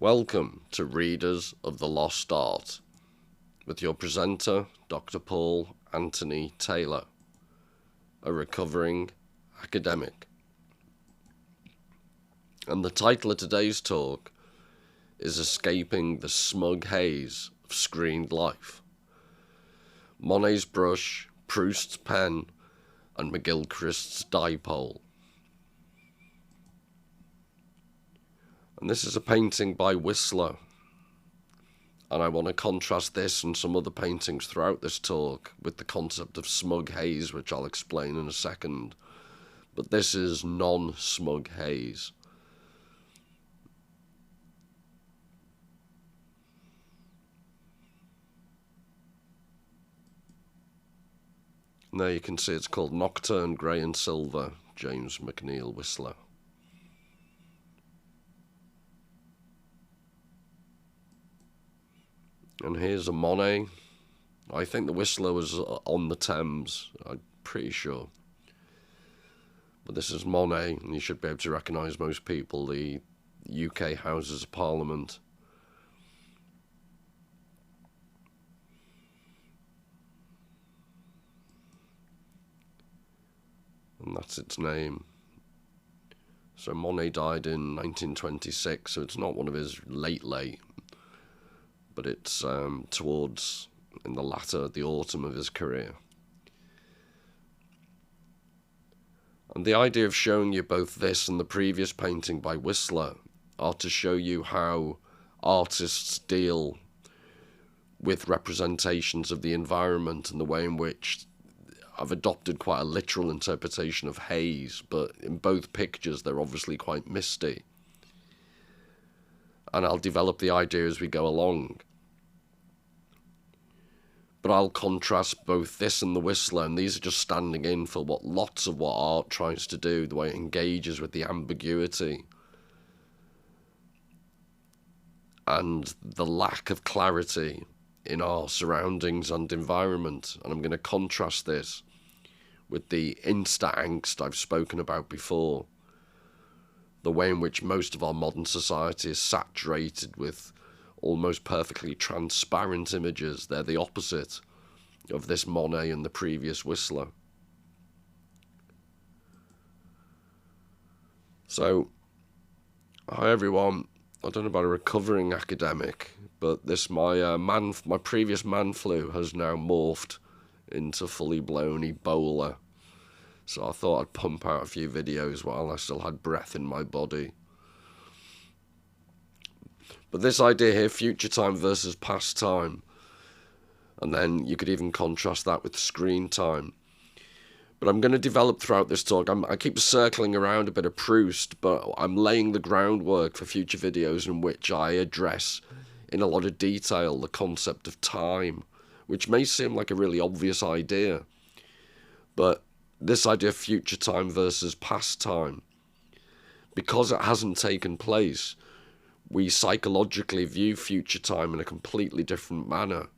Welcome to Readers of the Lost Art, with your presenter, Dr. Paul Anthony Taylor, a recovering academic. And the title of today's talk is Escaping the Smug Haze of Screened Life. Monet's brush, Proust's pen, and McGilchrist's dipole. And this is a painting by Whistler. And I want to contrast this and some other paintings throughout this talk with the concept of smug haze, which I'll explain in a second. But this is non-smug haze. And there you can see it's called Nocturne Grey and Silver, James McNeill Whistler. And here's a Monet. I think the Whistler was on the Thames, I'm pretty sure. But this is Monet, and you should be able to recognise most people, the UK Houses of Parliament. And that's its name. So Monet died in 1926, so it's not one of his late, but it's towards in the autumn of his career. And the idea of showing you both this and the previous painting by Whistler are to show you how artists deal with representations of the environment and the way in which I've adopted quite a literal interpretation of haze, but in both pictures they're obviously quite misty. And I'll develop the idea as we go along. But I'll contrast both this and the Whistler, and these are just standing in for lots of what art tries to do, the way it engages with the ambiguity and the lack of clarity in our surroundings and environment. And I'm going to contrast this with the insta-angst I've spoken about before, the way in which most of our modern society is saturated with almost perfectly transparent images. They're the opposite of this Monet and the previous Whistler. So, hi everyone. I don't know about a recovering academic, but this my previous man flu has now morphed into fully blown Ebola. So I thought I'd pump out a few videos while I still had breath in my body. But this idea here, future time versus past time, and then you could even contrast that with screen time. But I'm going to develop throughout this talk, I keep circling around a bit of Proust, but I'm laying the groundwork for future videos in which I address in a lot of detail the concept of time, which may seem like a really obvious idea. But this idea of future time versus past time, because it hasn't taken place, we psychologically view future time in a completely different manner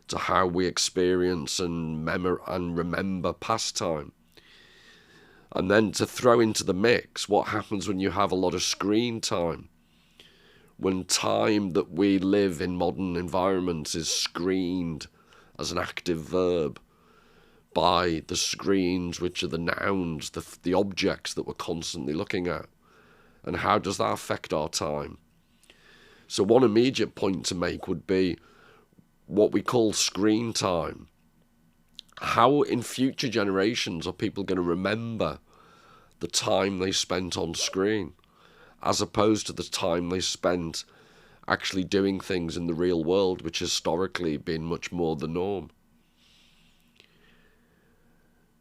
to how we experience and remember past time. And then to throw into the mix, what happens when you have a lot of screen time? When time that we live in modern environments is screened as an active verb by the screens, which are the nouns, the objects that we're constantly looking at. And how does that affect our time? So one immediate point to make would be what we call screen time. How in future generations are people going to remember the time they spent on screen as opposed to the time they spent actually doing things in the real world, which historically been much more the norm?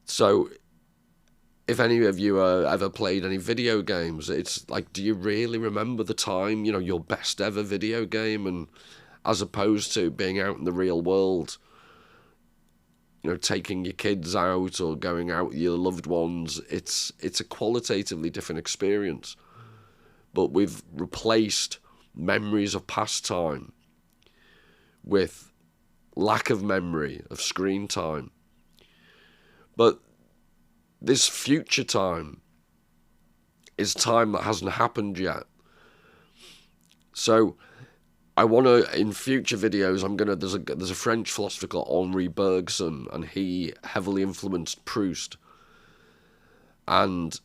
So if any of you ever played any video games, it's like, do you really remember the time, your best ever video game, and as opposed to being out in the real world, taking your kids out or going out with your loved ones? It's a qualitatively different experience. But we've replaced memories of past time with lack of memory of screen time. But this future time is time that hasn't happened yet. So I want to, in future videos, there's a French philosopher called Henri Bergson, and he heavily influenced Proust. And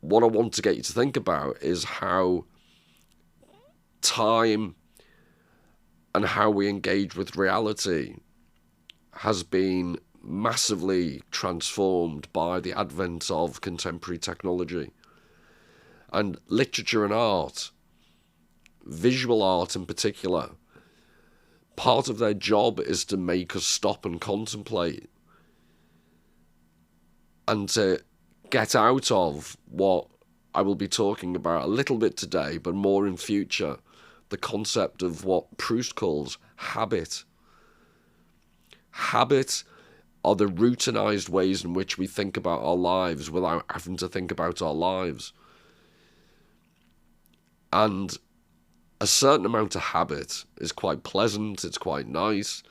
what I want to get you to think about is how time and how we engage with reality has been massively transformed by the advent of contemporary technology. And literature and art, visual art in particular, part of their job is to make us stop and contemplate and to get out of what I will be talking about a little bit today, but more in future, the concept of what Proust calls habit. Habit are the routinized ways in which we think about our lives without having to think about our lives. And a certain amount of habit is quite pleasant, it's quite nice.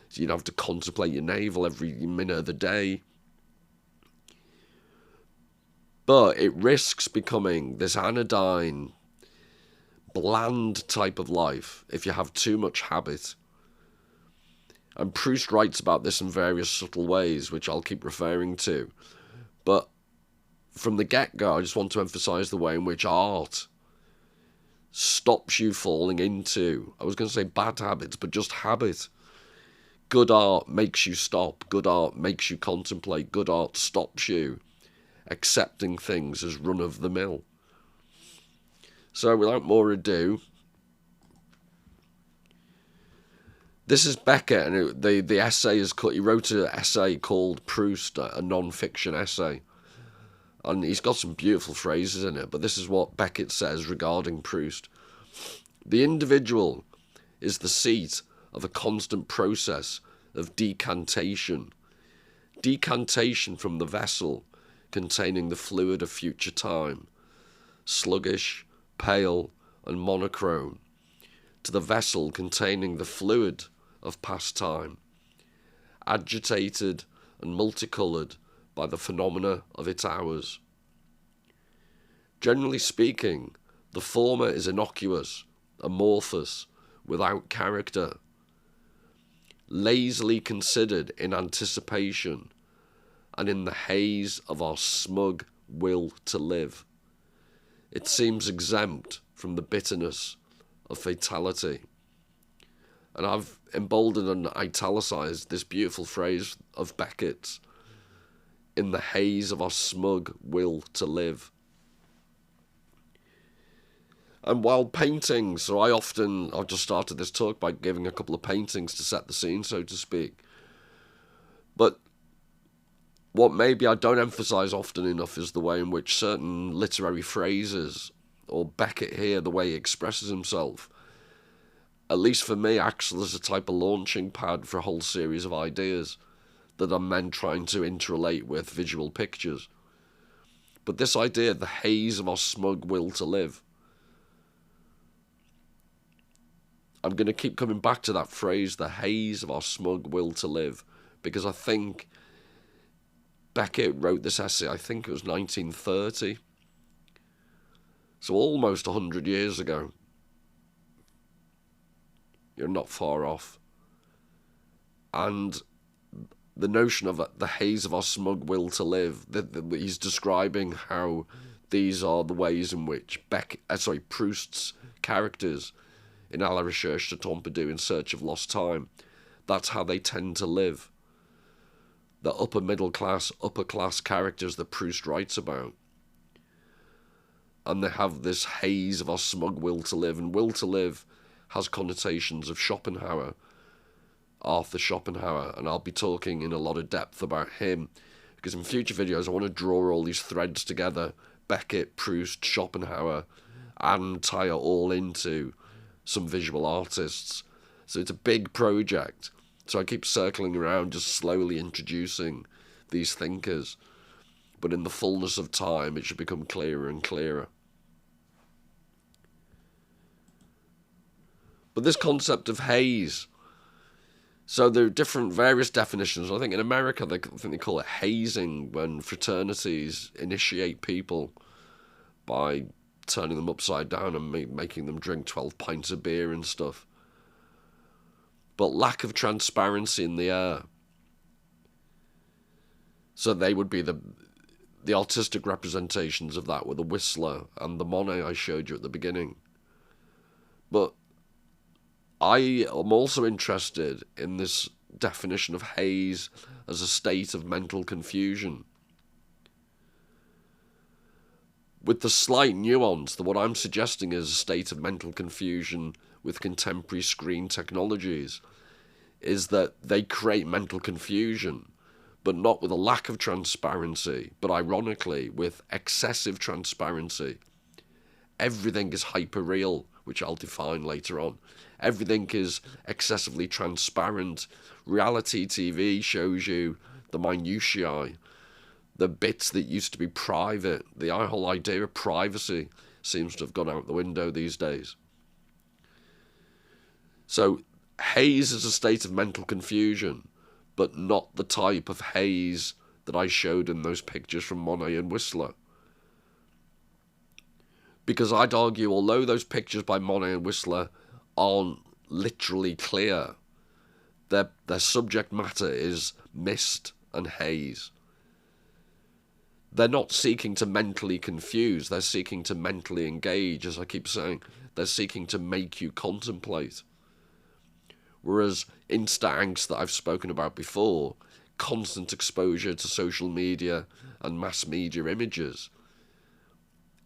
So you don't have to contemplate your navel every minute of the day. But it risks becoming this anodyne, bland type of life if you have too much habit. And Proust writes about this in various subtle ways, which I'll keep referring to. But from the get-go, I just want to emphasize the way in which art stops you falling into, I was going to say bad habits, but just habit. Good art makes you stop. Good art makes you contemplate. Good art stops you accepting things as run-of-the-mill. So without more ado, this is Beckett, and the essay is called, he wrote an essay called Proust, a non-fiction essay. And he's got some beautiful phrases in it, but this is what Beckett says regarding Proust. The individual is the seat of a constant process of decantation. Decantation from the vessel containing the fluid of future time, sluggish, pale, and monochrome, to the vessel containing the fluid of past time, agitated and multicoloured by the phenomena of its hours. Generally speaking, the former is innocuous, amorphous, without character, lazily considered in anticipation and in the haze of our smug will to live. It seems exempt from the bitterness of fatality. And I've emboldened and italicized this beautiful phrase of Beckett's, in the haze of our smug will to live. And while painting, so I've just started this talk by giving a couple of paintings to set the scene, so to speak. But what maybe I don't emphasize often enough is the way in which certain literary phrases, or Beckett here, the way he expresses himself, at least for me, acts as a type of launching pad for a whole series of ideas that are men trying to interrelate with visual pictures. But this idea, the haze of our smug will to live, I'm going to keep coming back to that phrase, the haze of our smug will to live, because I think Beckett wrote this essay, I think it was 1930, so almost 100 years ago. You're not far off. And the notion of the haze of our smug will to live, he's describing how these are the ways in which Proust's characters in À la Recherche de Pompidou, In Search of Lost Time, that's how they tend to live. The upper middle class, upper class characters that Proust writes about. And they have this haze of our smug will to live, and will to live has connotations of Schopenhauer, Arthur Schopenhauer, and I'll be talking in a lot of depth about him, because in future videos I want to draw all these threads together, Beckett, Proust, Schopenhauer, and tie it all into some visual artists. So it's a big project. So I keep circling around, just slowly introducing these thinkers. But in the fullness of time, it should become clearer and clearer. But this concept of haze, so there are various definitions. I think in America, I think they call it hazing, when fraternities initiate people by turning them upside down and making them drink 12 pints of beer and stuff. But lack of transparency in the air. So they would be the artistic representations of that were the Whistler and the Monet I showed you at the beginning. But I am also interested in this definition of haze as a state of mental confusion, with the slight nuance that what I'm suggesting is a state of mental confusion with contemporary screen technologies is that they create mental confusion, but not with a lack of transparency, but ironically with excessive transparency. Everything is hyper-real, which I'll define later on. Everything is excessively transparent. Reality TV shows you the minutiae, the bits that used to be private. The whole idea of privacy seems to have gone out the window these days. So haze is a state of mental confusion, but not the type of haze that I showed in those pictures from Monet and Whistler. Because I'd argue, although those pictures by Monet and Whistler aren't literally clear, their subject matter is mist and haze. They're not seeking to mentally confuse, they're seeking to mentally engage, as I keep saying. They're seeking to make you contemplate. Whereas insta-angst that I've spoken about before, constant exposure to social media and mass media images,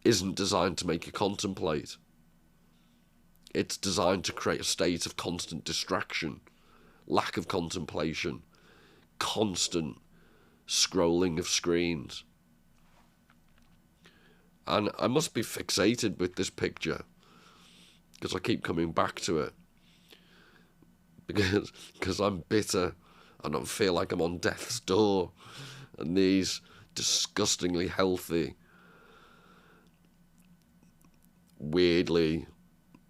isn't designed to make you contemplate. It's designed to create a state of constant distraction, lack of contemplation, constant scrolling of screens. And I must be fixated with this picture because I keep coming back to it. Because I'm bitter and I feel like I'm on death's door. And these disgustingly healthy, weirdly,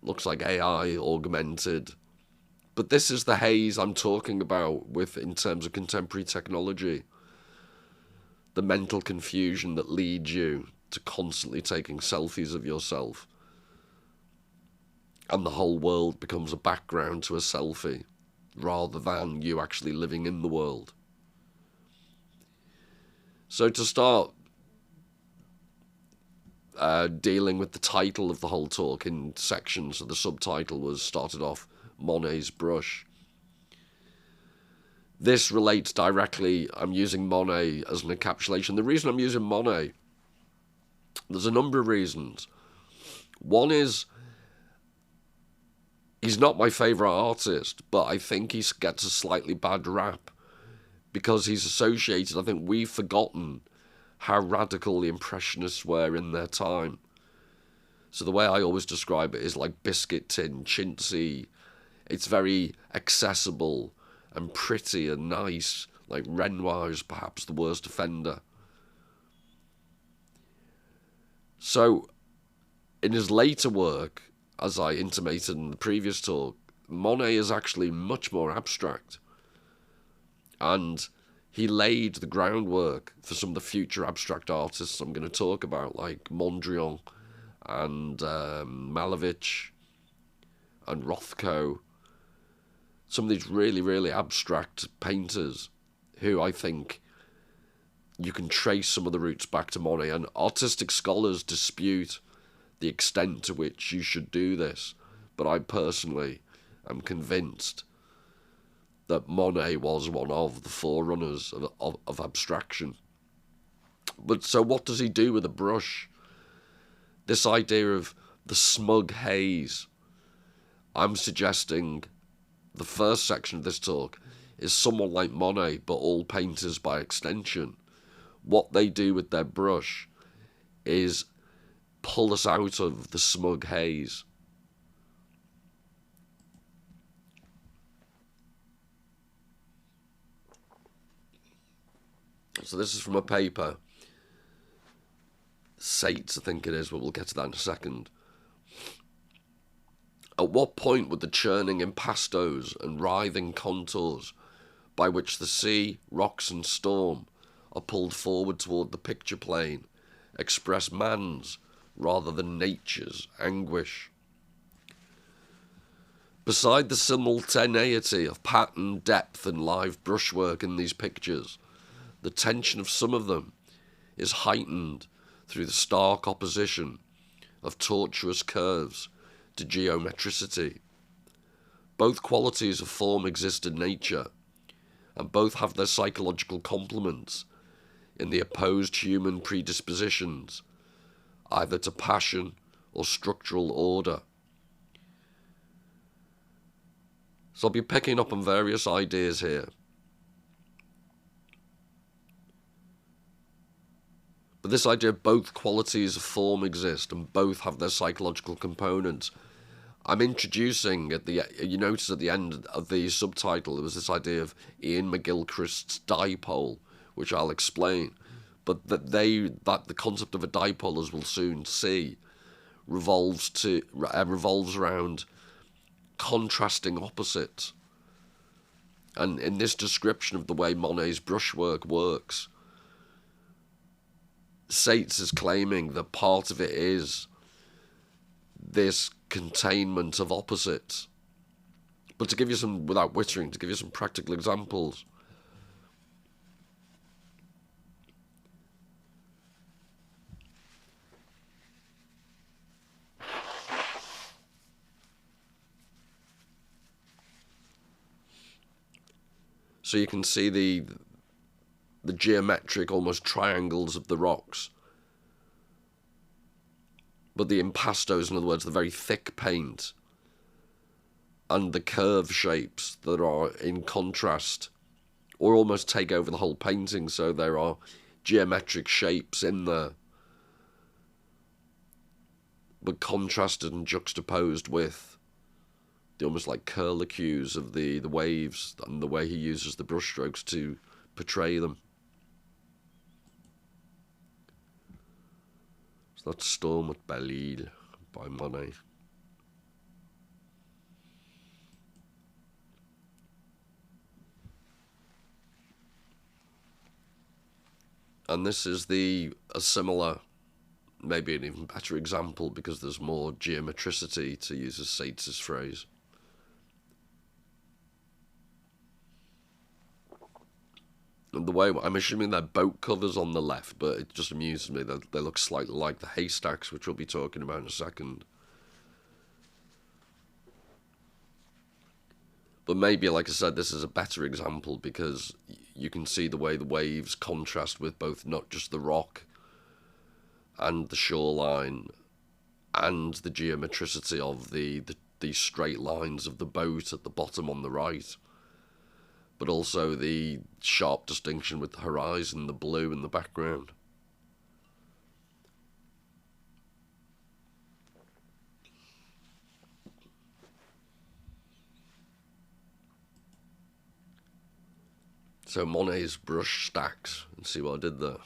looks like AI augmented. But this is the haze I'm talking about with in terms of contemporary technology. The mental confusion that leads you to constantly taking selfies of yourself. And the whole world becomes a background to a selfie, rather than you actually living in the world. So to start dealing with the title of the whole talk in sections, so the subtitle was started off Monet's brush. This relates directly, I'm using Monet as an encapsulation. The reason I'm using Monet, there's a number of reasons. One is, he's not my favourite artist, but I think he gets a slightly bad rap because he's associated, I think we've forgotten how radical the Impressionists were in their time. So the way I always describe it is like biscuit tin, chintzy. It's very accessible and pretty and nice, like Renoir is perhaps the worst offender. So in his later work, as I intimated in the previous talk, Monet is actually much more abstract. And he laid the groundwork for some of the future abstract artists I'm going to talk about, like Mondrian and Malevich and Rothko. Some of these really, really abstract painters who I think you can trace some of the roots back to Monet. And artistic scholars dispute the extent to which you should do this. But I personally am convinced that Monet was one of the forerunners of abstraction. But so what does he do with a brush? This idea of the smug haze. I'm suggesting the first section of this talk is someone like Monet, but all painters by extension. What they do with their brush is pull us out of the smug haze. So this is from a paper, Sates, I think it is, but we'll get to that in a second. At what point would the churning impastos and writhing contours by which the sea, rocks and storm are pulled forward toward the picture plane express man's rather than nature's anguish. Beside the simultaneity of pattern, depth and live brushwork in these pictures, the tension of some of them is heightened through the stark opposition of tortuous curves to geometricity. Both qualities of form exist in nature, and both have their psychological complements in the opposed human predispositions, either to passion or structural order. So I'll be picking up on various ideas here. But this idea of both qualities of form exist and both have their psychological components. I'm introducing you notice at the end of the subtitle, there was this idea of Iain McGilchrist's dipole, which I'll explain. But that the concept of a dipole, as we'll soon see, revolves around contrasting opposites. And in this description of the way Monet's brushwork works, Sates is claiming that part of it is this containment of opposites. But to give you some, without wittering, to give you some practical examples, so you can see the geometric, almost triangles of the rocks. But the impastos, in other words, the very thick paint, and the curve shapes that are in contrast, or almost take over the whole painting, so there are geometric shapes in there, but contrasted and juxtaposed with the almost like curlicues of the waves and the way he uses the brushstrokes to portray them. So that's Storm at Belle-Isle by Monet. And this is a similar, maybe an even better example, because there's more geometricity, to use Sates' phrase. And the way, I'm assuming they're boat covers on the left, but it just amuses me that they look slightly like the haystacks, which we'll be talking about in a second. But maybe, like I said, this is a better example because you can see the way the waves contrast with both not just the rock and the shoreline and the geometricity of the straight lines of the boat at the bottom on the right, but also the sharp distinction with the horizon, the blue in the background. So Monet's brush stacks, and see what I did there.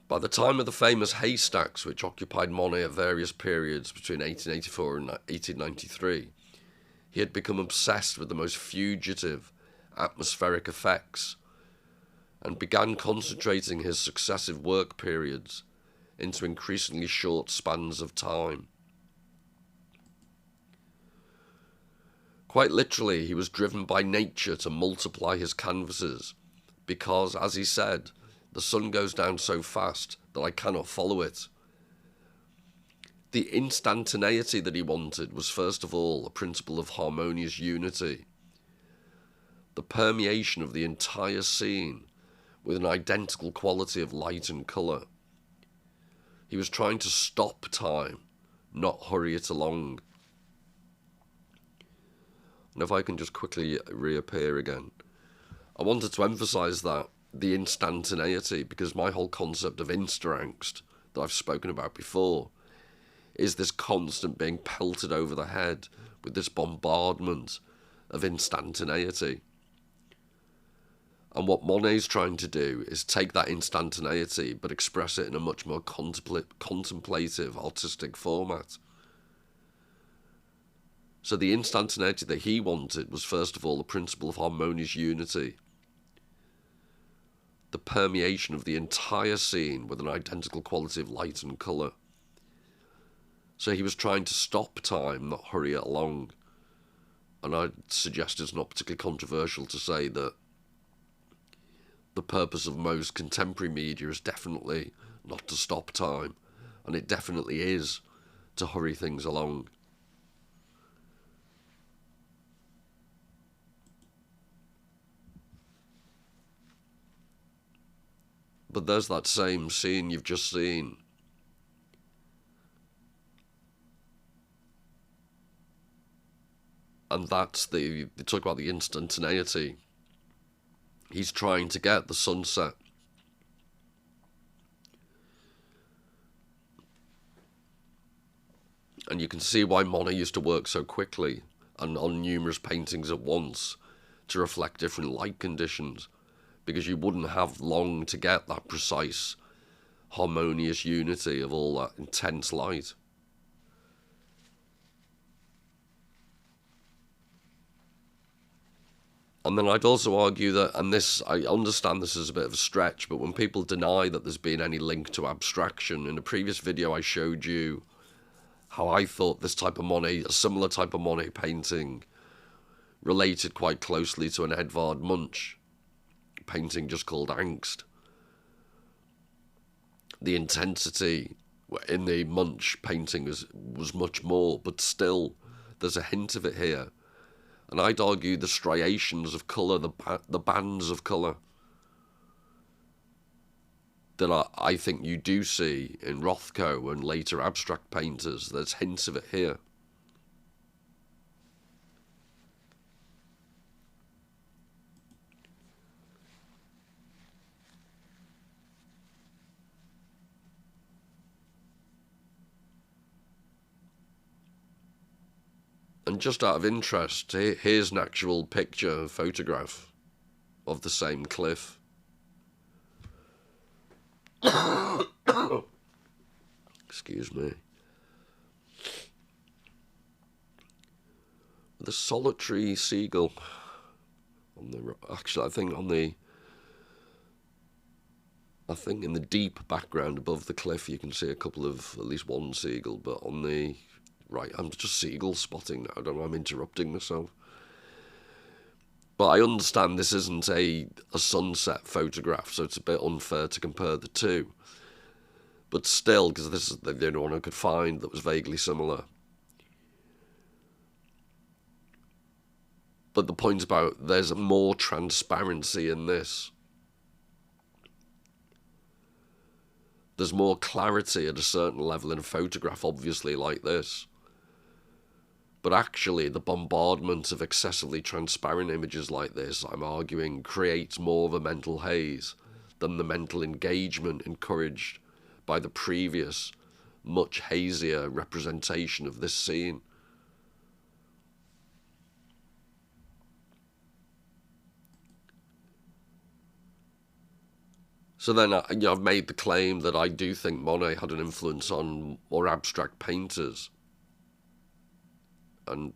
By the time of the famous haystacks, which occupied Monet at various periods between 1884 and 1893, he had become obsessed with the most fugitive atmospheric effects and began concentrating his successive work periods into increasingly short spans of time. Quite literally, he was driven by nature to multiply his canvases because, as he said, the sun goes down so fast that I cannot follow it. The instantaneity that he wanted was first of all a principle of harmonious unity, the permeation of the entire scene with an identical quality of light and colour. He was trying to stop time, not hurry it along. And if I can just quickly reappear again, I wanted to emphasise that, the instantaneity, because my whole concept of insta-angst that I've spoken about before is this constant being pelted over the head with this bombardment of instantaneity. And what Monet's trying to do is take that instantaneity but express it in a much more contemplative, artistic format. So the instantaneity that he wanted was first of all the principle of harmonious unity. the permeation of the entire scene with an identical quality of light and colour. So he was trying to stop time, not hurry it along. And I'd suggest it's not particularly controversial to say that the purpose of most contemporary media is definitely not to stop time, and it definitely is to hurry things along. But there's that same scene you've just seen. And that's they talk about the instantaneity. He's trying to get the sunset. And you can see why Monet used to work so quickly and on numerous paintings at once to reflect different light conditions, because you wouldn't have long to get that precise, harmonious unity of all that intense light. And then I'd also argue that, and this, I understand this is a bit of a stretch, but when people deny that there's been any link to abstraction, in a previous video I showed you how I thought this type of Monet, a similar type of Monet painting, related quite closely to an Edvard Munch painting just called Angst. The intensity in the Munch painting was much more, but still there's a hint of it here. And I'd argue the striations of colour, the bands of colour that I think you do see in Rothko and later abstract painters, there's hints of it here. And just out of interest, here's an actual picture, photograph of the same cliff. Excuse me. The solitary seagull on the, actually I think in the deep background above the cliff you can see a couple of, at least one seagull, but on the right, I'm just seagull spotting now. I don't know, I'm interrupting myself. But I understand this isn't a sunset photograph, so it's a bit unfair to compare the two. But still, because this is the only one I could find that was vaguely similar. But the point about there's more transparency in this. There's more clarity at a certain level in a photograph, obviously, like this. But actually, the bombardment of excessively transparent images like this, I'm arguing, creates more of a mental haze than the mental engagement encouraged by the previous, much hazier representation of this scene. So then I've made the claim that I do think Monet had an influence on more abstract painters. And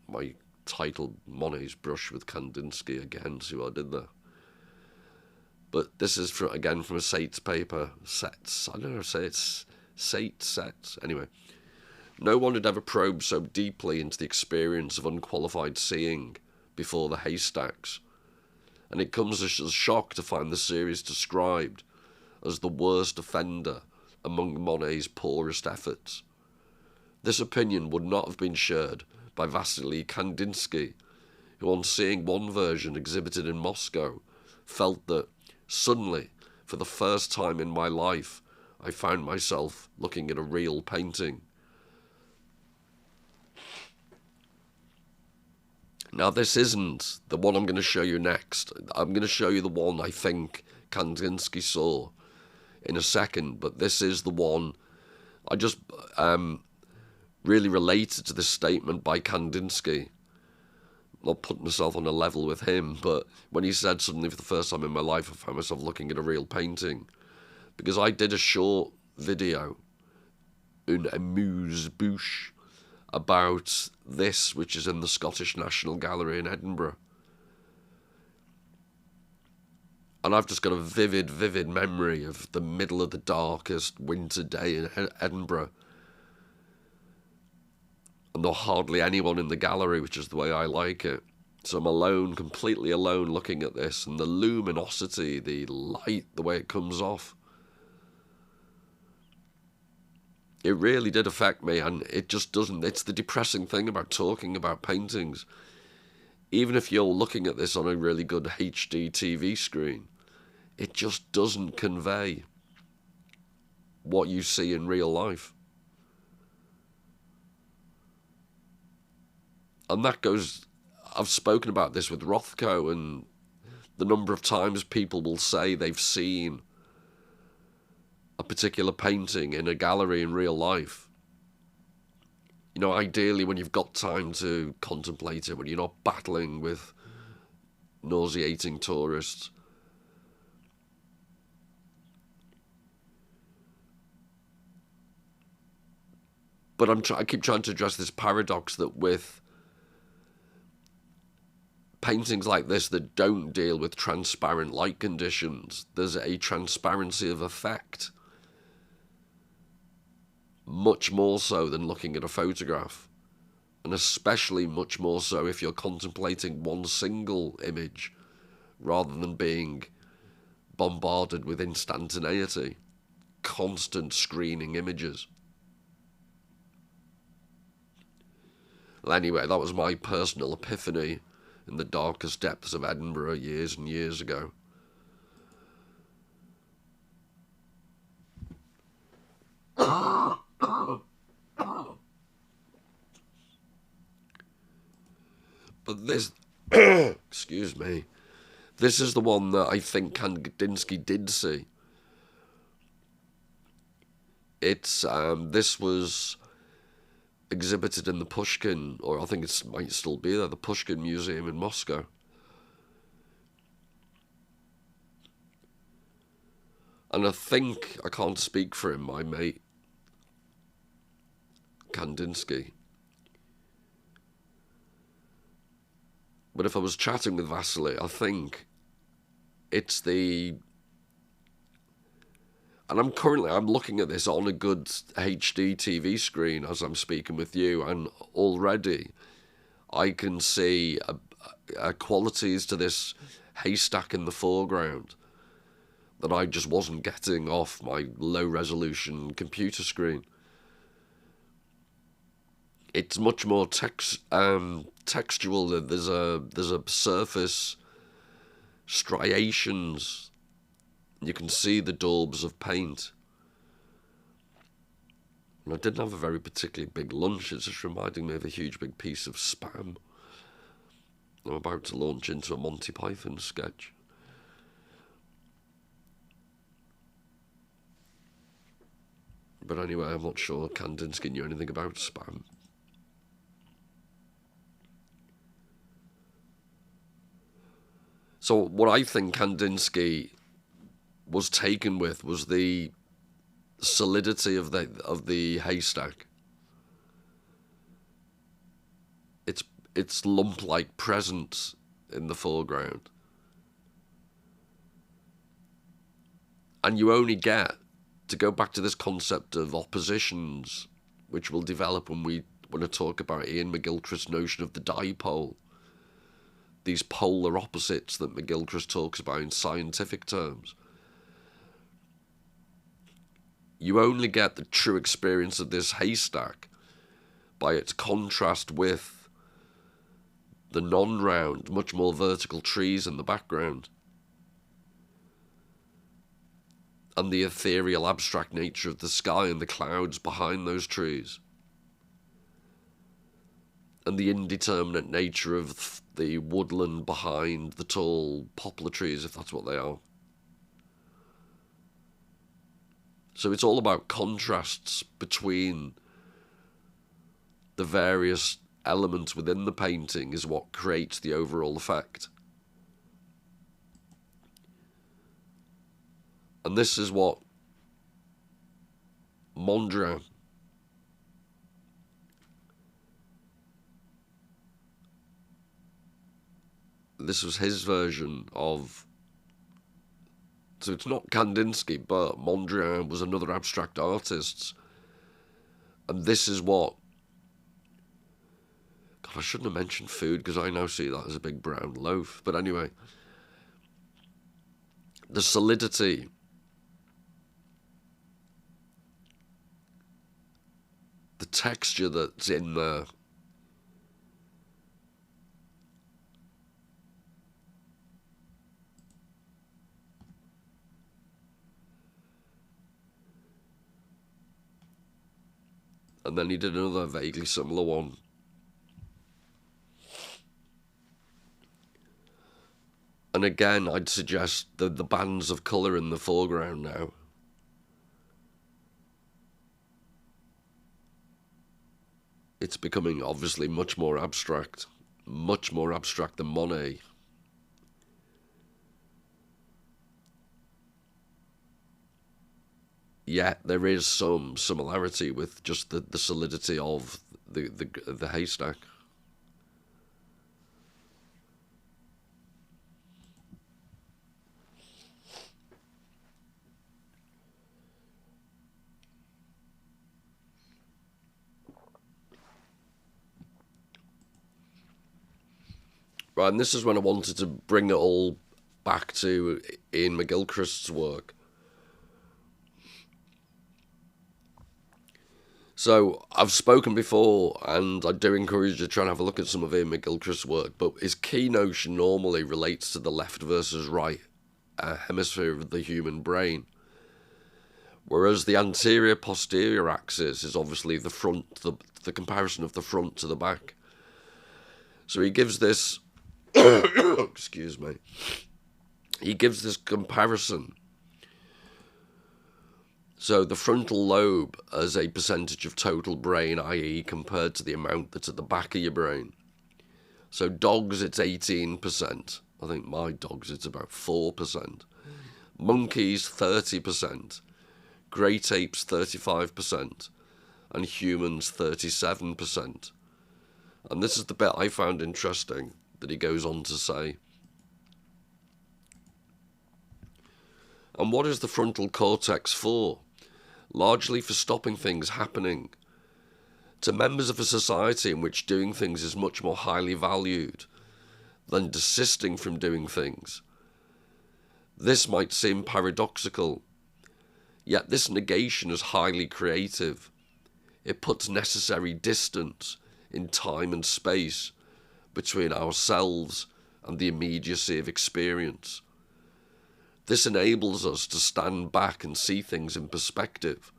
my title, Monet's Brush with Kandinsky, again, see what I did there. But this is, again, from a Sates paper. Sets, I don't know, say it's Sets. Anyway, no one had ever probed so deeply into the experience of unqualified seeing before the haystacks. And it comes as a shock to find the series described as the worst offender among Monet's poorest efforts. This opinion would not have been shared by Vasily Kandinsky, who, on seeing one version exhibited in Moscow, felt that, suddenly, for the first time in my life, I found myself looking at a real painting. Now, this isn't the one I'm going to show you next. I'm going to show you the one I think Kandinsky saw in a second, but this is the one I just really related to this statement by Kandinsky. Not putting myself on a level with him, but when he said suddenly for the first time in my life I found myself looking at a real painting, because I did a short video, une amuse-bouche, about this, which is in the Scottish National Gallery in Edinburgh. And I've just got a vivid memory of the middle of the darkest winter day in Edinburgh. And there's hardly anyone in the gallery, which is the way I like it. So I'm alone, completely alone, looking at this, and the luminosity, the light, the way it comes off. It really did affect me, and it just doesn't. It's the depressing thing about talking about paintings. Even if you're looking at this on a really good HD TV screen, it just doesn't convey what you see in real life. And that goes... I've spoken about this with Rothko, and the number of times people will say they've seen a particular painting in a gallery in real life. You know, ideally when you've got time to contemplate it, when you're not battling with nauseating tourists. But I keep trying to address this paradox that with paintings like this that don't deal with transparent light conditions, there's a transparency of effect. Much more so than looking at a photograph. And especially much more so if you're contemplating one single image rather than being bombarded with instantaneity, constant screening images. Well, anyway, that was my personal epiphany in the darkest depths of Edinburgh years and years ago. But this, excuse me, this is the one that I think Kandinsky did see. This was exhibited in the Pushkin, or I think it might still be there, the Pushkin Museum in Moscow. And I think, I can't speak for him, my mate Kandinsky, but if I was chatting with Vasily, I think it's the... And I'm looking at this on a good HD TV screen as I'm speaking with you, and already I can see qualities to this haystack in the foreground that I just wasn't getting off my low-resolution computer screen. It's much more textual. There's a surface, striations. You can see the daubs of paint. And I didn't have a very particularly big lunch. It's just reminding me of a huge big piece of spam. I'm about to launch into a Monty Python sketch. But anyway, I'm not sure Kandinsky knew anything about spam. So what I think Kandinsky was taken with was the solidity of the haystack. Its lump-like presence in the foreground. And you only get, to go back to this concept of oppositions, which will develop when I talk about Iain McGilchrist's notion of the dipole, these polar opposites that McGilchrist talks about in scientific terms. You only get the true experience of this haystack by its contrast with the non-round, much more vertical trees in the background, and the ethereal, abstract nature of the sky and the clouds behind those trees, and the indeterminate nature of the woodland behind the tall poplar trees, if that's what they are. So it's all about contrasts between the various elements within the painting is what creates the overall effect. And this is what Mondrian, this was his version of So it's not Kandinsky, but Mondrian was another abstract artist. And this is what... God, I shouldn't have mentioned food, because I now see that as a big brown loaf. But anyway, the solidity, the texture that's in there, and then he did another vaguely similar one. And again, I'd suggest the bands of colour in the foreground now. It's becoming obviously much more abstract than Monet. Yet there is some similarity with just the solidity of the haystack. Right, and this is when I wanted to bring it all back to Iain McGilchrist's work. So, I've spoken before, and I do encourage you to try and have a look at some of Iain McGilchrist's work, but his key notion normally relates to the left versus right hemisphere of the human brain. Whereas the anterior-posterior axis is obviously the front, the comparison of the front to the back. So he gives this... excuse me. He gives this comparison. So the frontal lobe as a percentage of total brain, i.e. compared to the amount that's at the back of your brain. So dogs, it's 18%. I think my dogs, it's about 4%. Monkeys, 30%. Great apes, 35%. And humans, 37%. And this is the bit I found interesting that he goes on to say. And what is the frontal cortex for? Largely for stopping things happening. To members of a society in which doing things is much more highly valued than desisting from doing things. This might seem paradoxical, yet this negation is highly creative. It puts necessary distance in time and space between ourselves and the immediacy of experience. This enables us to stand back and see things in perspective.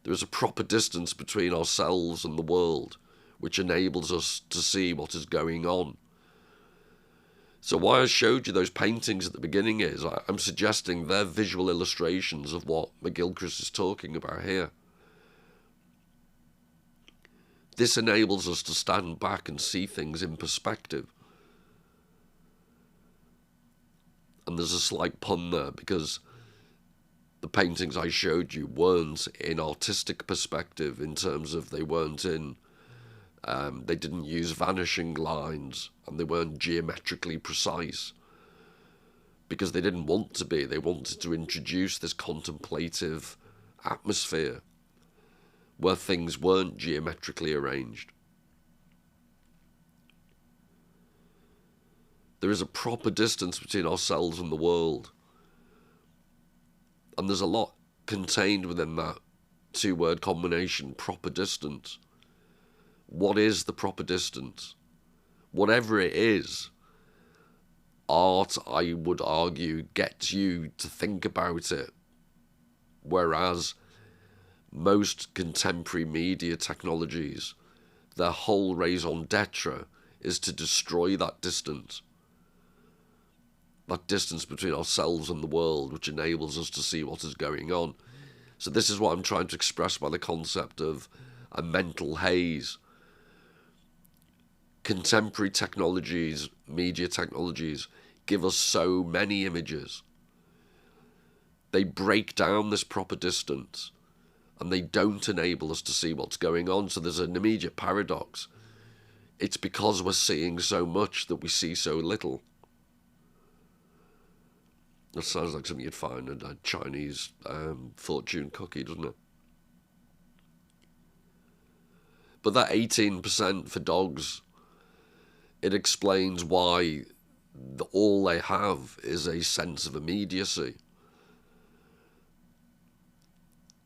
There is a proper distance between ourselves and the world, which enables us to see what is going on. So why I showed you those paintings at the beginning is I'm suggesting they're visual illustrations of what McGilchrist is talking about here. This enables us to stand back and see things in perspective. And there's a slight pun there because the paintings I showed you weren't in artistic perspective in terms of they weren't in, they didn't use vanishing lines and they weren't geometrically precise because they didn't want to be. They wanted to introduce this contemplative atmosphere where things weren't geometrically arranged. There is a proper distance between ourselves and the world. And there's a lot contained within that two-word combination, proper distance. What is the proper distance? Whatever it is, art, I would argue, gets you to think about it. Whereas most contemporary media technologies, their whole raison d'etre is to destroy that distance. That distance between ourselves and the world, which enables us to see what is going on. So this is what I'm trying to express by the concept of a mental haze. Contemporary technologies, media technologies, give us so many images. They break down this proper distance, and they don't enable us to see what's going on. So there's an immediate paradox. It's because we're seeing so much that we see so little. That sounds like something you'd find in a Chinese fortune cookie, doesn't it? But that 18% for dogs, it explains why all they have is a sense of immediacy.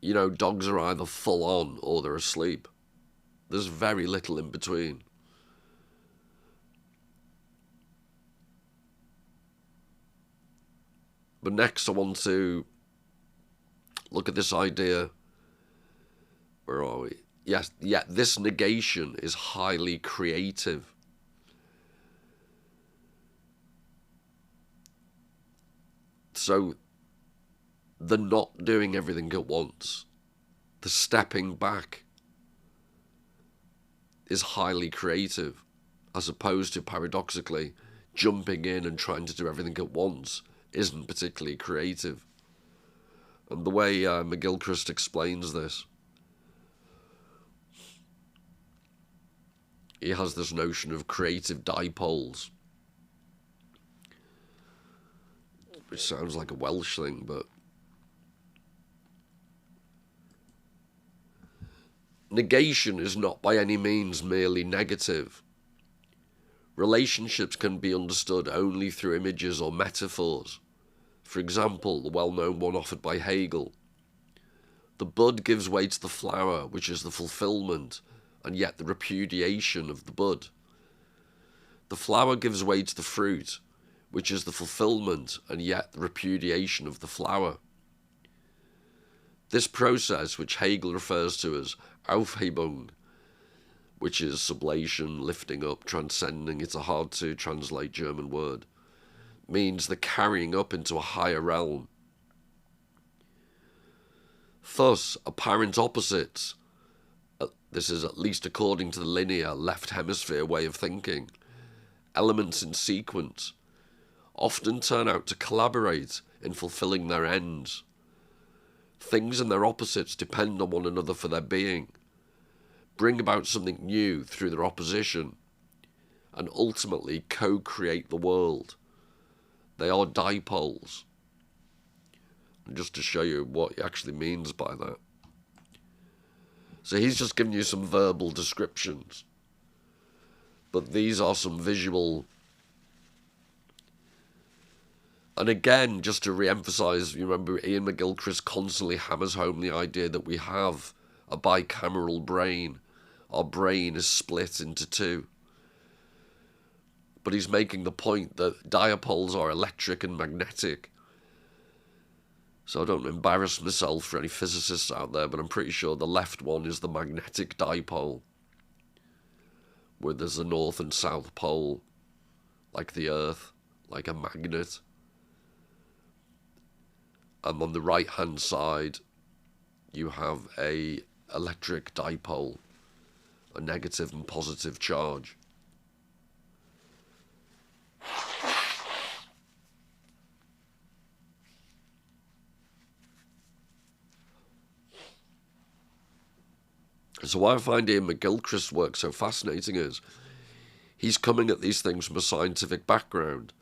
You know, dogs are either full on or they're asleep. There's very little in between. But next I want to look at this idea. Where are we? Yes, yeah, this negation is highly creative. So the not doing everything at once, the stepping back, is highly creative, as opposed to, paradoxically, jumping in and trying to do everything at once isn't particularly creative. And the way McGilchrist explains this, he has this notion of creative dipoles, which sounds like a Welsh thing, but negation is not by any means merely negative. Relationships can be understood only through images or metaphors. For example, the well-known one offered by Hegel. The bud gives way to the flower, which is the fulfillment, and yet the repudiation of the bud. The flower gives way to the fruit, which is the fulfillment, and yet the repudiation of the flower. This process, which Hegel refers to as Aufhebung, which is sublation, lifting up, transcending, it's a hard to translate German word, means the carrying up into a higher realm. Thus, apparent opposites, this is at least according to the linear left hemisphere way of thinking, elements in sequence, often turn out to collaborate in fulfilling their ends. Things and their opposites depend on one another for their being, bring about something new through their opposition, and ultimately co-create the world. They are dipoles. And just to show you what he actually means by that. So he's just giving you some verbal descriptions, but these are some visual. And again, just to re-emphasize, you remember Iain McGilchrist constantly hammers home the idea that we have a bicameral brain. Our brain is split into two. But he's making the point that dipoles are electric and magnetic. So I don't embarrass myself for any physicists out there, but I'm pretty sure the left one is the magnetic dipole, where there's the north and south pole, like the Earth, like a magnet. And on the right-hand side, you have a electric dipole, a negative and positive charge. So why I find Iain McGilchrist's work so fascinating is he's coming at these things from a scientific background,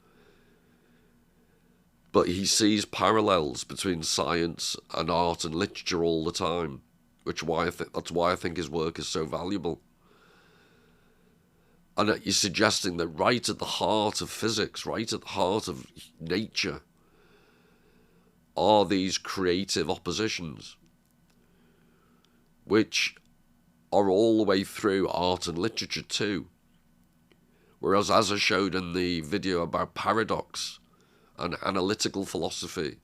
but he sees parallels between science and art and literature all the time, that's why I think his work is so valuable. And he's suggesting that right at the heart of physics, right at the heart of nature, are these creative oppositions, which are all the way through art and literature too. Whereas, as I showed in the video about paradox and analytical philosophy,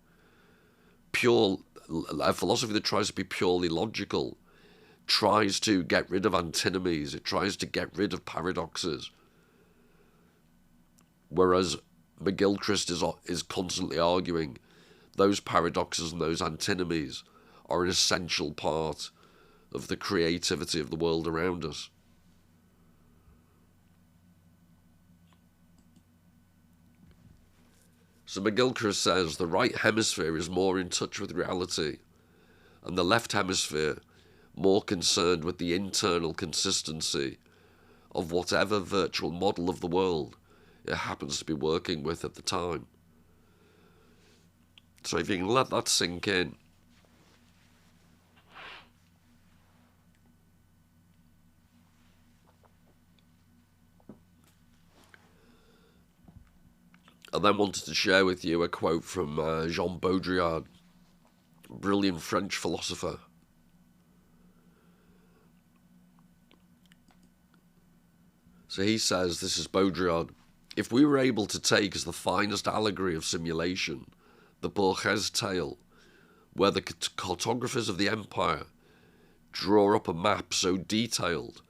a philosophy that tries to be purely logical tries to get rid of antinomies, it tries to get rid of paradoxes. Whereas McGilchrist is constantly arguing those paradoxes and those antinomies are an essential part of the creativity of the world around us. So McGilchrist says the right hemisphere is more in touch with reality, and the left hemisphere more concerned with the internal consistency of whatever virtual model of the world it happens to be working with at the time. So if you can let that sink in. I then wanted to share with you a quote from Jean Baudrillard, brilliant French philosopher. So he says, this is Baudrillard, if we were able to take as the finest allegory of simulation the Borges tale, where the cartographers of the empire draw up a map so detailed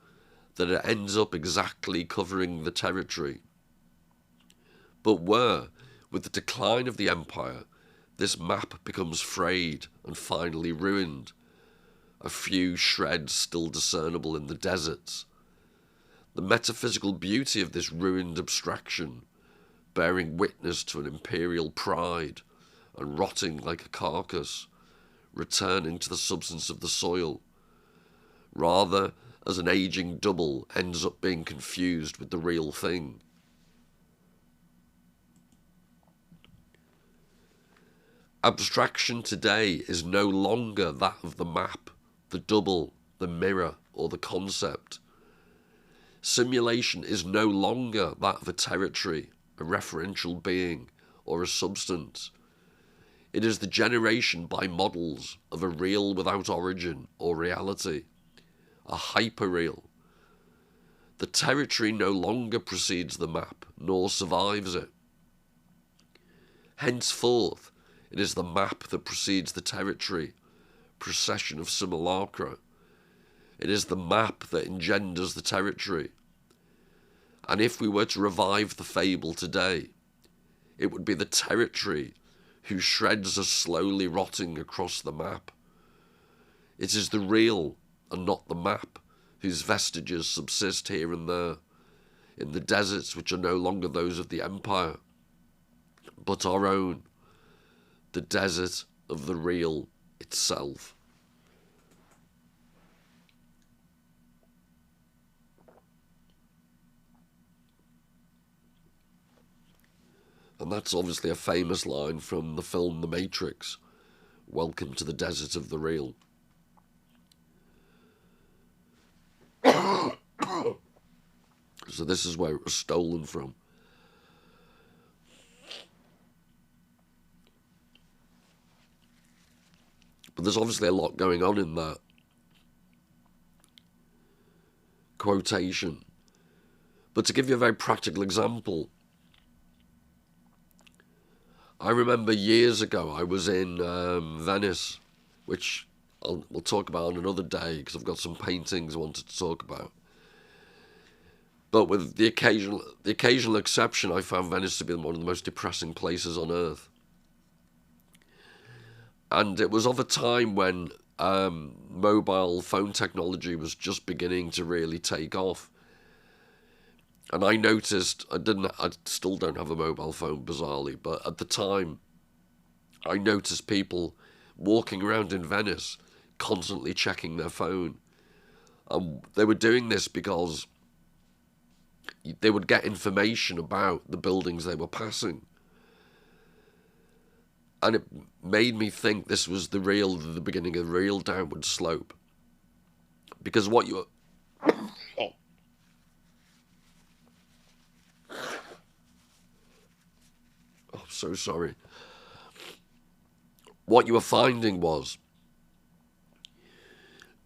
that it ends up exactly covering the territory, but where, with the decline of the empire, this map becomes frayed and finally ruined, a few shreds still discernible in the deserts. The metaphysical beauty of this ruined abstraction, bearing witness to an imperial pride and rotting like a carcass, returning to the substance of the soil, rather as an aging double ends up being confused with the real thing. Abstraction today is no longer that of the map, the double, the mirror, or the concept. Simulation is no longer that of a territory, a referential being, or a substance. It is the generation by models of a real without origin or reality, a hyperreal. The territory no longer precedes the map, nor survives it. Henceforth, it is the map that precedes the territory, procession of simulacra. It is the map that engenders the territory. And if we were to revive the fable today, it would be the territory whose shreds are slowly rotting across the map. It is the real, and not the map, whose vestiges subsist here and there, in the deserts which are no longer those of the empire, but our own, the desert of the real itself. And that's obviously a famous line from the film The Matrix. Welcome to the desert of the real. So this is where it was stolen from. But there's obviously a lot going on in that quotation. But to give you a very practical example, I remember years ago I was in Venice, which we'll talk about on another day because I've got some paintings I wanted to talk about. But with the occasional exception, I found Venice to be one of the most depressing places on earth. And it was of a time when mobile phone technology was just beginning to really take off. And I noticed, I still don't have a mobile phone, bizarrely, but at the time, I noticed people walking around in Venice constantly checking their phone. And they were doing this because they would get information about the buildings they were passing. And it made me think this was the beginning of the real downward slope. Because what you... Oh, so sorry. What you were finding was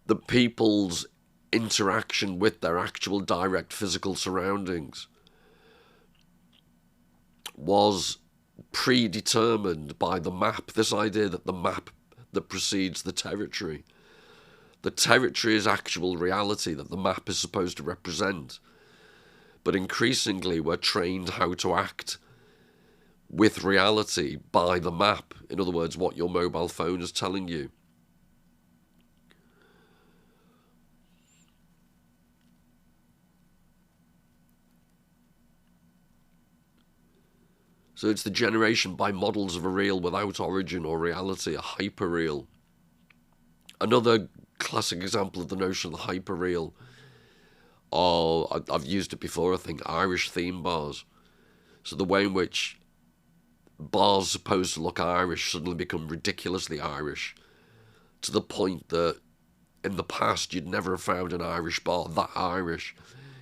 the people's interaction with their actual direct physical surroundings was predetermined by the map. This idea that the map that precedes the territory. The territory is actual reality that the map is supposed to represent. But increasingly we're trained how to act with reality by the map. In other words, what your mobile phone is telling you. So it's the generation by models of a real without origin or reality, a hyperreal. Another classic example of the notion of the hyperreal, I've used it before, I think, Irish theme bars. So the way in which bars supposed to look Irish suddenly become ridiculously Irish, to the point that in the past you'd never have found an Irish bar that Irish.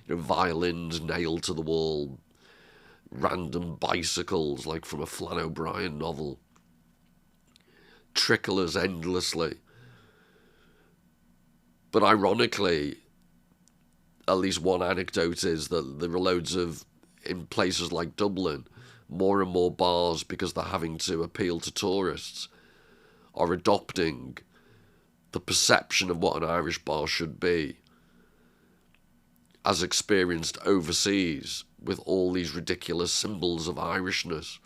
Violins nailed to the wall, random bicycles like from a Flann O'Brien novel, tricklers endlessly. But ironically, at least one anecdote is that there are loads of, in places like Dublin, more and more bars, because they're having to appeal to tourists, are adopting the perception of what an Irish bar should be as experienced overseas, with all these ridiculous symbols of Irishness.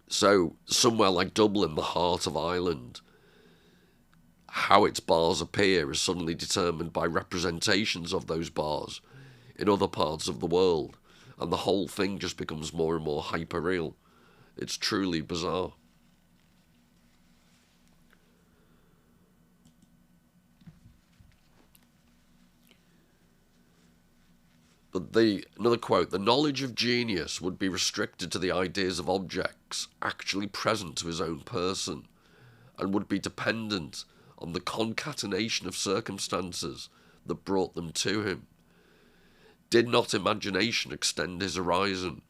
So somewhere like Dublin, the heart of Ireland, how its bars appear is suddenly determined by representations of those bars in other parts of the world, and the whole thing just becomes more and more hyper-real. It's truly bizarre. But another quote, the knowledge of genius would be restricted to the ideas of objects actually present to his own person, and would be dependent on the concatenation of circumstances that brought them to him. Did not imagination extend his horizon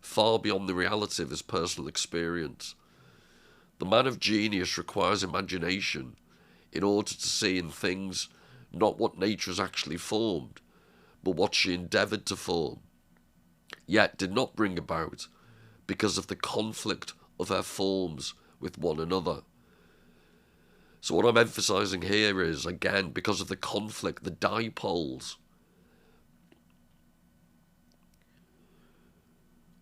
far beyond the reality of his personal experience? The man of genius requires imagination in order to see in things not what nature has actually formed, but what she endeavoured to form, yet did not bring about because of the conflict of her forms with one another. So what I'm emphasising here is, again, because of the conflict, the dipoles.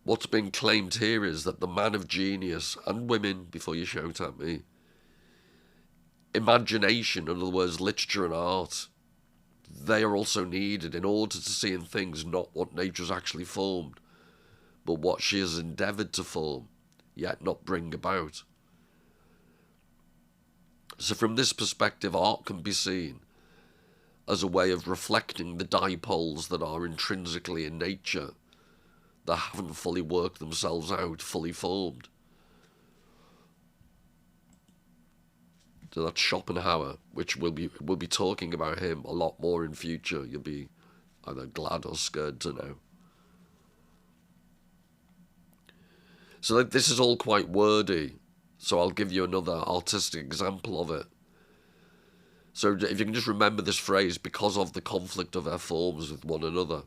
What's been claimed here is that the man of genius, and women, before you shout at me, imagination, in other words, literature and art, they are also needed in order to see in things not what nature has actually formed, but what she has endeavoured to form, yet not bring about. So from this perspective, art can be seen as a way of reflecting the dipoles that are intrinsically in nature, that haven't fully worked themselves out, fully formed. So that's Schopenhauer, which we'll be talking about him a lot more in future. You'll be either glad or scared to know. So this is all quite wordy, so I'll give you another artistic example of it. So if you can just remember this phrase, because of the conflict of our forms with one another.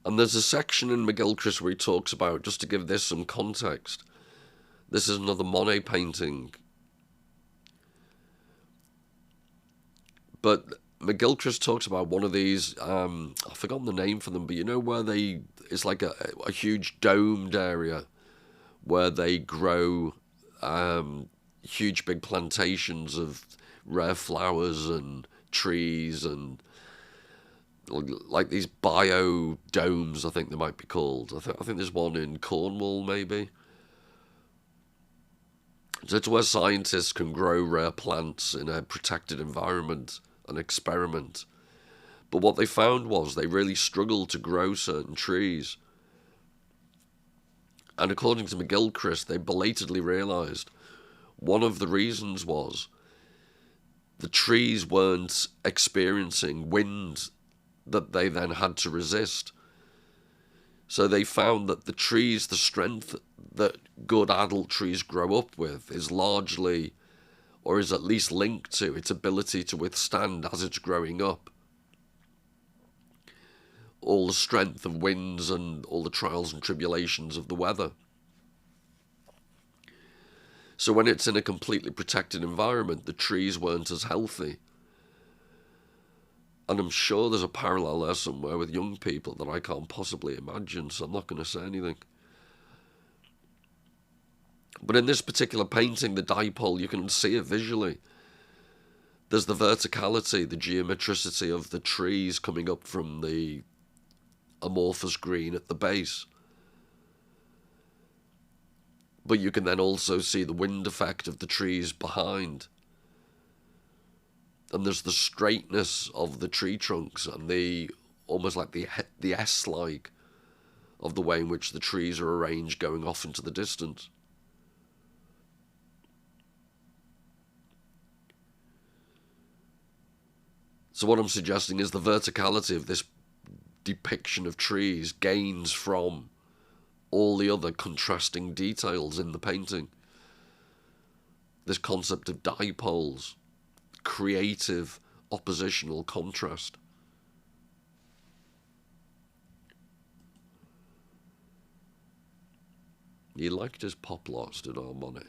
And there's a section in McGilchrist where he talks about, just to give this some context, this is another Monet painting. But McGilchrist talks about one of these, I've forgotten the name for them, but you know where it's like a huge domed area where they grow huge big plantations of rare flowers and trees and like these biodomes, I think they might be called. I think there's one in Cornwall, maybe. So it's where scientists can grow rare plants in a protected environment and experiment. But what they found was they really struggled to grow certain trees. And according to McGilchrist, they belatedly realised one of the reasons was the trees weren't experiencing wind that they then had to resist. So they found that the trees, the strength that good adult trees grow up with is largely, or is at least linked to, its ability to withstand, as it's growing up, all the strength of winds and all the trials and tribulations of the weather. So when it's in a completely protected environment, the trees weren't as healthy. And I'm sure there's a parallel there somewhere with young people that I can't possibly imagine, so I'm not going to say anything. But in this particular painting, the dipole, you can see it visually. There's the verticality, the geometricity of the trees coming up from the amorphous green at the base. But you can then also see the wind effect of the trees behind. And there's the straightness of the tree trunks and the almost like the S-like of the way in which the trees are arranged going off into the distance. So what I'm suggesting is the verticality of this depiction of trees gains from all the other contrasting details in the painting. This concept of dipoles, creative oppositional contrast. You liked his pop lots, did our Monet?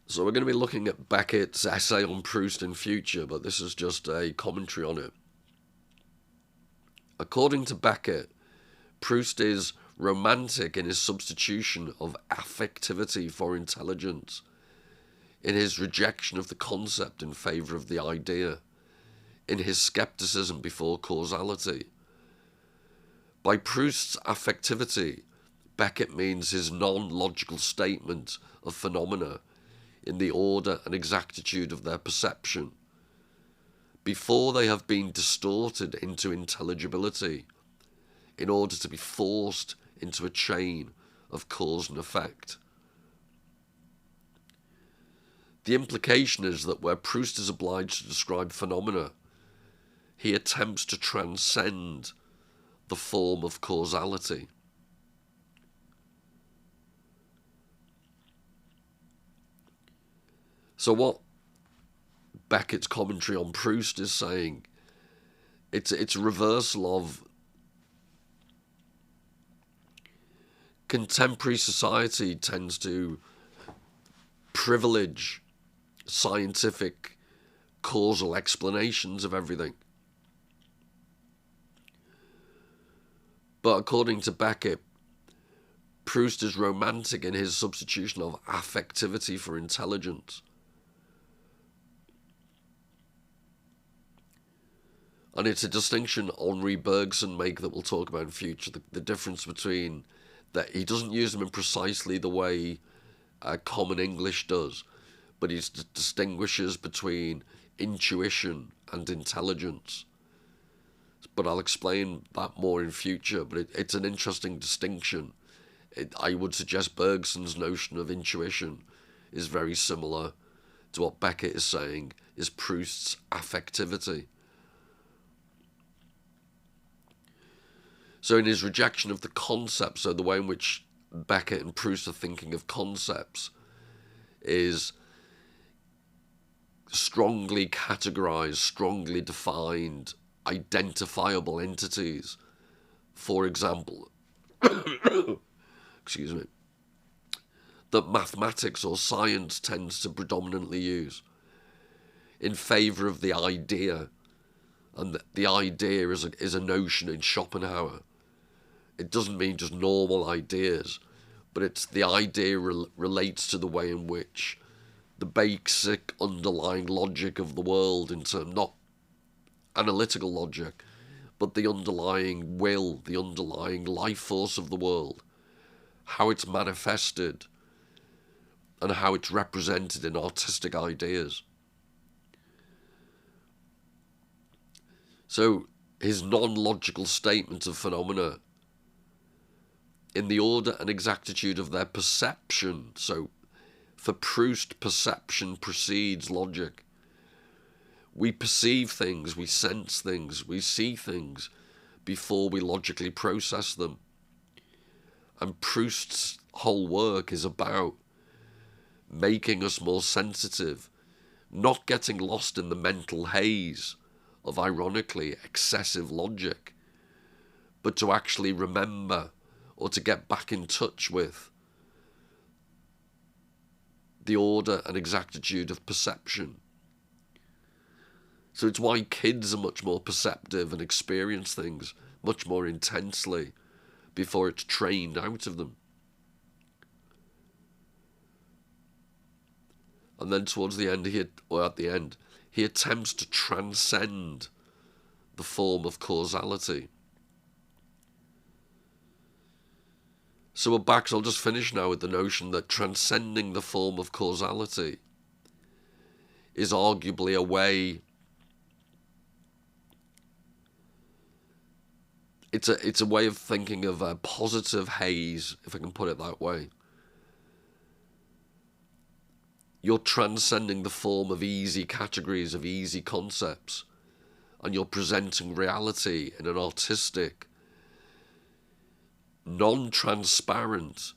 So we're going to be looking at Beckett's essay on Proust in future, but this is just a commentary on it. According to Beckett, Proust is romantic in his substitution of affectivity for intelligence, in his rejection of the concept in favour of the idea, in his scepticism before causality. By Proust's affectivity, Beckett means his non-logical statement of phenomena in the order and exactitude of their perception, before they have been distorted into intelligibility, in order to be forced into a chain of cause and effect. The implication is that where Proust is obliged to describe phenomena, he attempts to transcend the form of causality. So what Beckett's commentary on Proust is saying, it's a reversal of contemporary society tends to privilege scientific causal explanations of everything. But according to Beckett, Proust is romantic in his substitution of affectivity for intelligence. And it's a distinction Henri Bergson make that we'll talk about in future, the difference between that he doesn't use them in precisely the way common English does, but he distinguishes between intuition and intelligence. But I'll explain that more in future, but it's an interesting distinction. I would suggest Bergson's notion of intuition is very similar to what Beckett is saying is Proust's affectivity. So in his rejection of the concept, so the way in which Beckett and Proust are thinking of concepts is strongly categorized, strongly defined, identifiable entities. For example, excuse me, that mathematics or science tends to predominantly use in favour of the idea, and the idea is a notion in Schopenhauer. It doesn't mean just normal ideas, but it's the idea relates to the way in which the basic underlying logic of the world, in terms not analytical logic, but the underlying will, the underlying life force of the world, how it's manifested and how it's represented in artistic ideas. So his non-logical statement of phenomena in the order and exactitude of their perception. So for Proust, perception precedes logic. We perceive things, we sense things, we see things before we logically process them. And Proust's whole work is about making us more sensitive, not getting lost in the mental haze of, ironically, excessive logic, but to actually remember or to get back in touch with the order and exactitude of perception. So it's why kids are much more perceptive and experience things much more intensely before it's trained out of them. And then towards the end, he attempts to transcend the form of causality. So we're back, so I'll just finish now with the notion that transcending the form of causality is arguably a way, it's a way of thinking of a positive haze, if I can put it that way. You're transcending the form of easy categories, of easy concepts, and you're presenting reality in an artistic, non-transparent,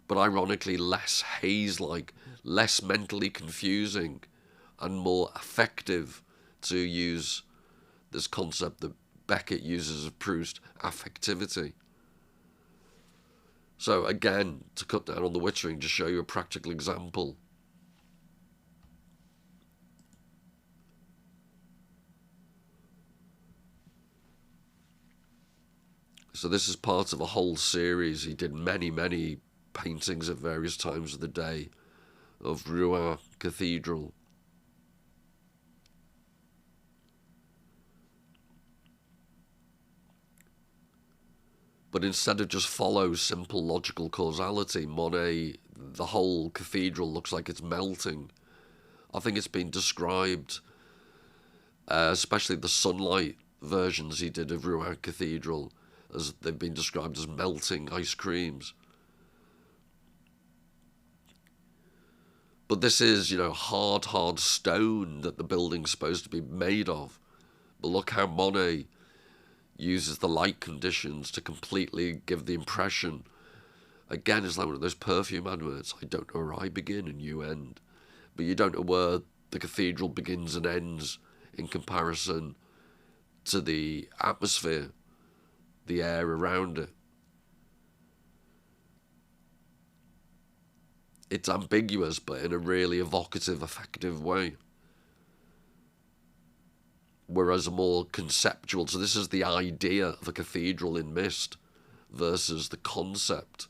but ironically less haze-like, less mentally confusing, and more effective, to use this concept that Beckett uses of Proust, affectivity. So again, to cut down on the wittering, just show you a practical example. So this is part of a whole series. He did many, many paintings at various times of the day of Rouen Cathedral. But instead of just follow simple logical causality, Monet, the whole cathedral looks like it's melting. I think it's been described, especially the sunlight versions he did of Rouen Cathedral, as they've been described as melting ice creams. But this is, hard stone that the building's supposed to be made of. But look how Monet uses the light conditions to completely give the impression. Again, it's like one of those perfume adverts. I don't know where I begin and you end. But you don't know where the cathedral begins and ends in comparison to the atmosphere, the air around it. It's ambiguous, but in a really evocative, effective way. Whereas a more conceptual, so this is the idea of a cathedral in mist versus the concept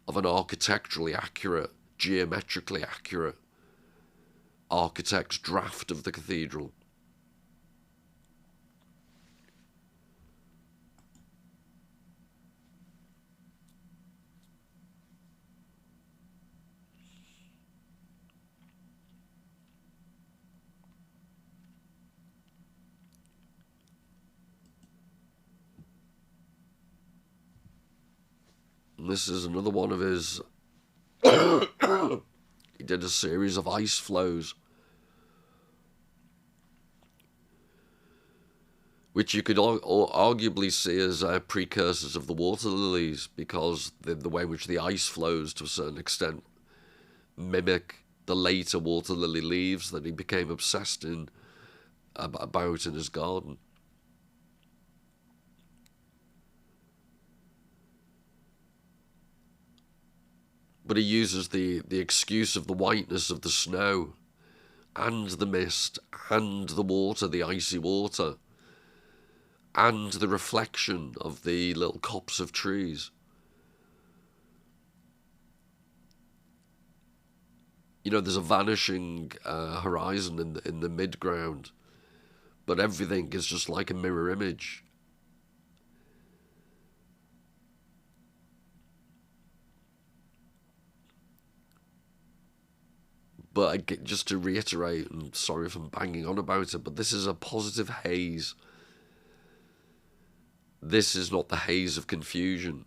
of an architecturally accurate, geometrically accurate architect's draft of the cathedral. And this is another one of his. He did a series of ice flows, which you could arguably see as precursors of the water lilies, because the way in which the ice flows to a certain extent mimic the later water lily leaves that he became obsessed about in his garden. But he uses the excuse of the whiteness of the snow and the mist and the water, the icy water, and the reflection of the little copse of trees. There's a vanishing horizon in the midground, but everything is just like a mirror image. But just to reiterate, and sorry if I'm banging on about it, but this is a positive haze. This is not the haze of confusion.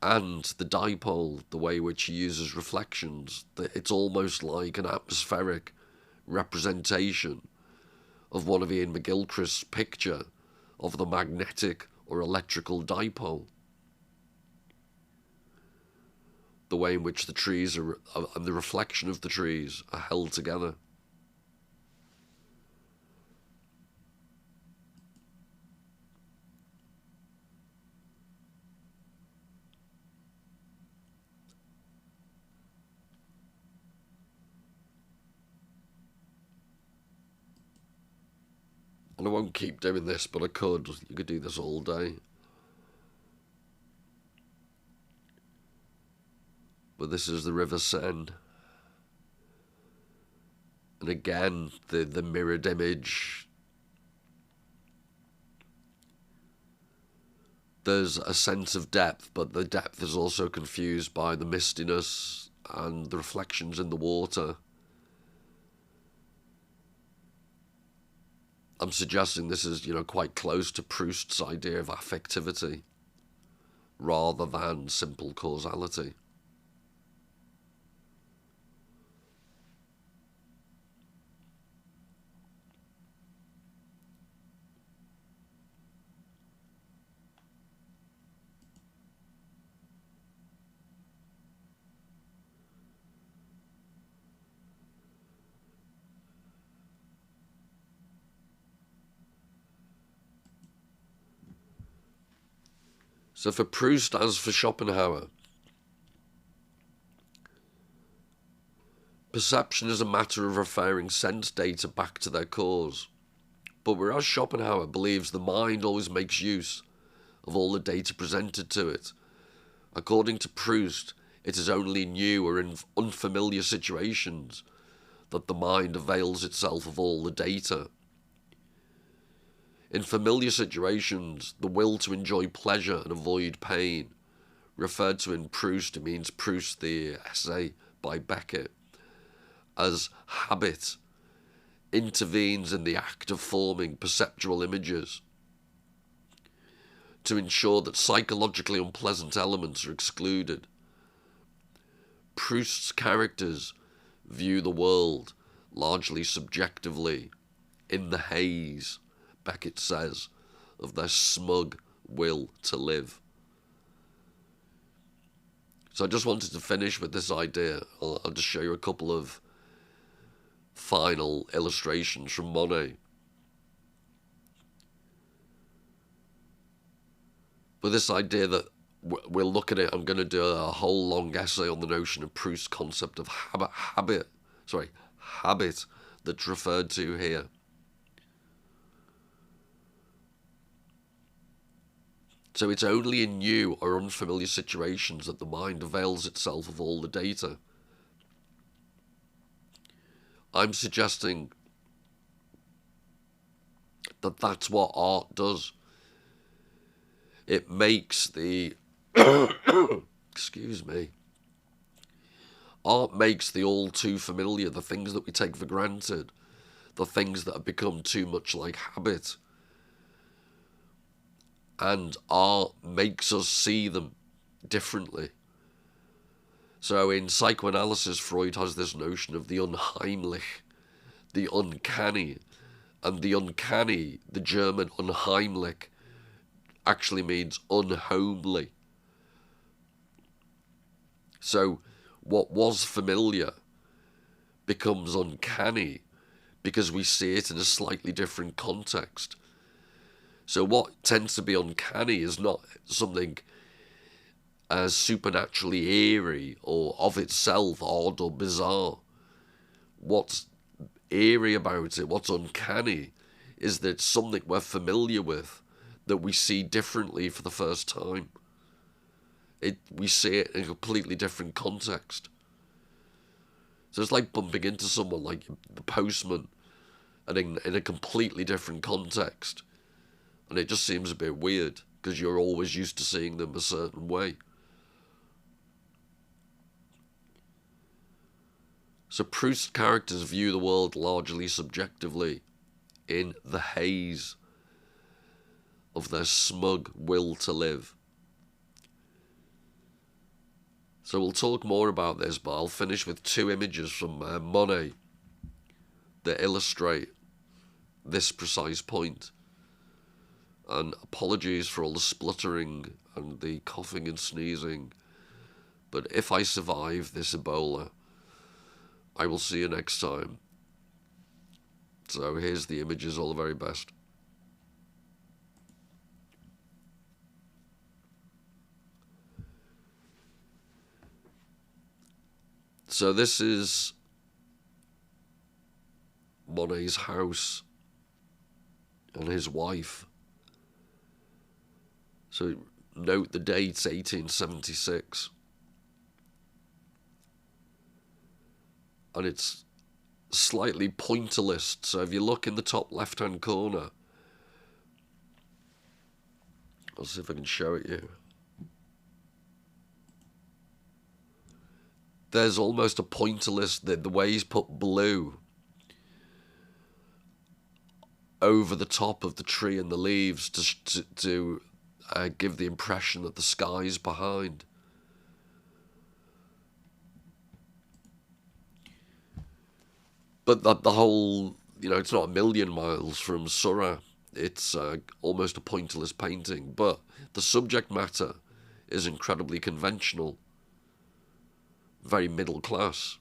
And the dipole, the way which he uses reflections, it's almost like an atmospheric representation of one of Iain McGilchrist's picture of the magnetic or electrical dipole. The way in which the trees are, and the reflection of the trees are held together. And I won't keep doing this, but I could. You could do this all day. But this is the River Seine. And again, the mirrored image. There's a sense of depth, but the depth is also confused by the mistiness and the reflections in the water. I'm suggesting this is, quite close to Proust's idea of affectivity rather than simple causality. So for Proust, as for Schopenhauer, perception is a matter of referring sense data back to their cause. But whereas Schopenhauer believes the mind always makes use of all the data presented to it, according to Proust, it is only in new or in unfamiliar situations that the mind avails itself of all the data. In familiar situations, the will to enjoy pleasure and avoid pain, referred to in Proust, it means Proust, the essay by Beckett, as habit, intervenes in the act of forming perceptual images to ensure that psychologically unpleasant elements are excluded. Proust's characters view the world largely subjectively, in the haze, Beckett says, of their smug will to live. So I just wanted to finish with this idea. I'll just show you a couple of final illustrations from Monet. But this idea that we'll look at it, I'm going to do a whole long essay on the notion of Proust's concept of habit that's referred to here. So it's only in new or unfamiliar situations that the mind avails itself of all the data. I'm suggesting that that's what art does. It makes the excuse me. Art makes the all too familiar, the things that we take for granted, the things that have become too much like habit. And art makes us see them differently. So in psychoanalysis, Freud has this notion of the unheimlich, the uncanny. And the uncanny, the German unheimlich, actually means unhomely. So what was familiar becomes uncanny because we see it in a slightly different context. So what tends to be uncanny is not something as supernaturally eerie or of itself odd or bizarre. What's eerie about it, what's uncanny, is that it's something we're familiar with that we see differently for the first time. We see it in a completely different context. So it's like bumping into someone like the postman and in a completely different context. And it just seems a bit weird because you're always used to seeing them a certain way. So Proust's characters view the world largely subjectively, in the haze of their smug will to live. So we'll talk more about this, but I'll finish with two images from Monet that illustrate this precise point. And apologies for all the spluttering and the coughing and sneezing, but if I survive this Ebola, I will see you next time. So here's the images, all the very best. So this is Monet's house. and his wife. So note the date, 1876. And it's slightly pointillist. So if you look in the top left-hand corner, I'll see if I can show it you. There's almost a pointillist, the way he's put blue over the top of the tree and the leaves to give the impression that the sky's behind. But the whole, it's not a million miles from Surrey. It's almost a pointillist painting, but the subject matter is incredibly conventional, very middle class.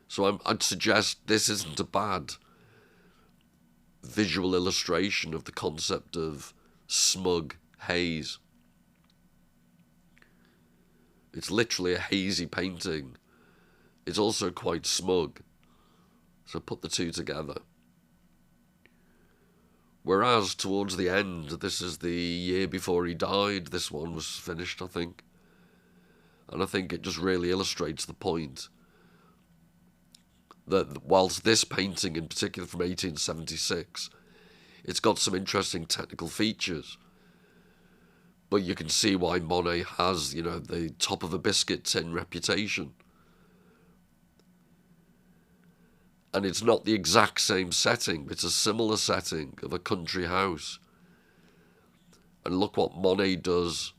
So I'd suggest this isn't a bad visual illustration of the concept of smug haze. It's literally a hazy painting. It's also quite smug. So put the two together. Whereas towards the end, this is the year before he died, this one was finished, I think. And I think it just really illustrates the point that whilst this painting in particular from 1876, it's got some interesting technical features, but you can see why Monet has, the top of a biscuit tin reputation. And it's not the exact same setting, it's a similar setting of a country house. And look what Monet does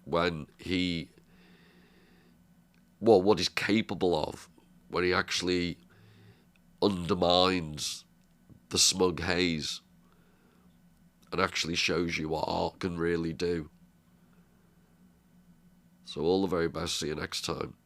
when what he's capable of, when he actually undermines the smug haze and actually shows you what art can really do. So all the very best. See you next time.